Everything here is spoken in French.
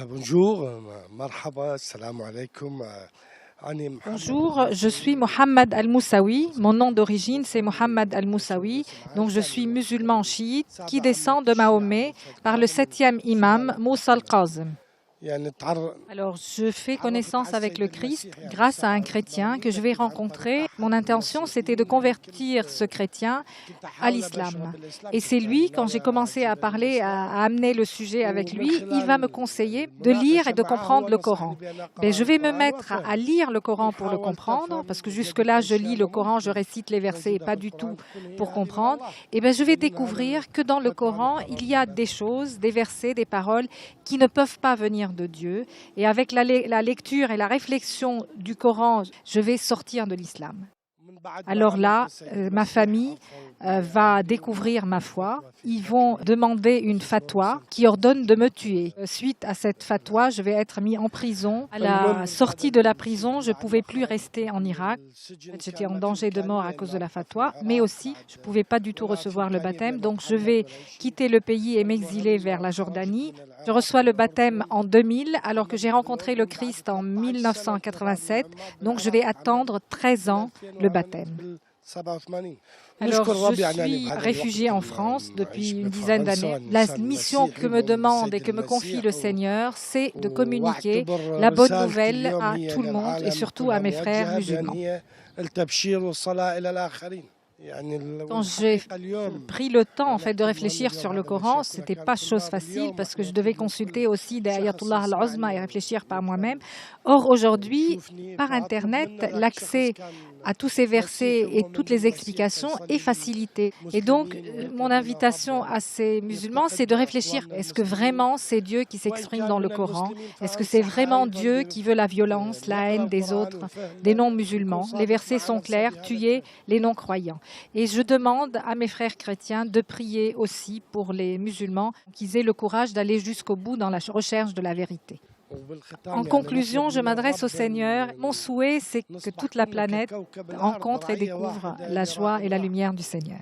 Bonjour, marhaba, salam alaikum. Bonjour, je suis Mohammed Al-Moussaoui. Mon nom d'origine, c'est Mohammed Al-Moussaoui. Donc, je suis musulman chiite qui descend de Mahomet par le 7e imam Moussa al-Kazim. Alors, je fais connaissance avec le Christ grâce à un chrétien que je vais rencontrer. Mon intention, c'était de convertir ce chrétien à l'islam. Et c'est lui, quand j'ai commencé à parler, à amener le sujet avec lui, il va me conseiller de lire et de comprendre le Coran. Je vais me mettre à lire le Coran pour le comprendre, parce que jusque-là, je lis le Coran, je récite les versets, et pas du tout pour comprendre. Et je vais découvrir que dans le Coran, il y a des choses, des versets, des paroles qui ne peuvent pas venir de Dieu. Et avec la lecture et la réflexion du Coran, je vais sortir de l'islam. Alors là, ma famille va découvrir ma foi. Ils vont demander une fatwa qui ordonne de me tuer. Suite à cette fatwa, je vais être mis en prison. À la sortie de la prison, je ne pouvais plus rester en Irak. J'étais en danger de mort à cause de la fatwa, mais aussi, je ne pouvais pas du tout recevoir le baptême. Donc, je vais quitter le pays et m'exiler vers la Jordanie. Je reçois le baptême en 2000, alors que j'ai rencontré le Christ en 1987. Donc, je vais attendre 13 ans le baptême. Alors, je suis réfugiée en France depuis une dizaine d'années. La mission que me demande et que me confie le Seigneur, c'est de communiquer la bonne nouvelle à tout le monde et surtout à mes frères musulmans. Quand j'ai pris le temps de réfléchir sur le Coran, ce n'était pas chose facile parce que je devais consulter aussi des Ayatollah al-Uzma et réfléchir par moi-même. Or, aujourd'hui, par Internet, l'accès à tous ces versets et toutes les explications est facilité. Et donc, mon invitation à ces musulmans, c'est de réfléchir. Est-ce que vraiment c'est Dieu qui s'exprime dans le Coran? Est-ce que c'est vraiment Dieu qui veut la violence, la haine des autres, des non-musulmans? Les versets sont clairs, tuez les non-croyants. Et je demande à mes frères chrétiens de prier aussi pour les musulmans, qu'ils aient le courage d'aller jusqu'au bout dans la recherche de la vérité. En conclusion, je m'adresse au Seigneur. Mon souhait, c'est que toute la planète rencontre et découvre la joie et la lumière du Seigneur.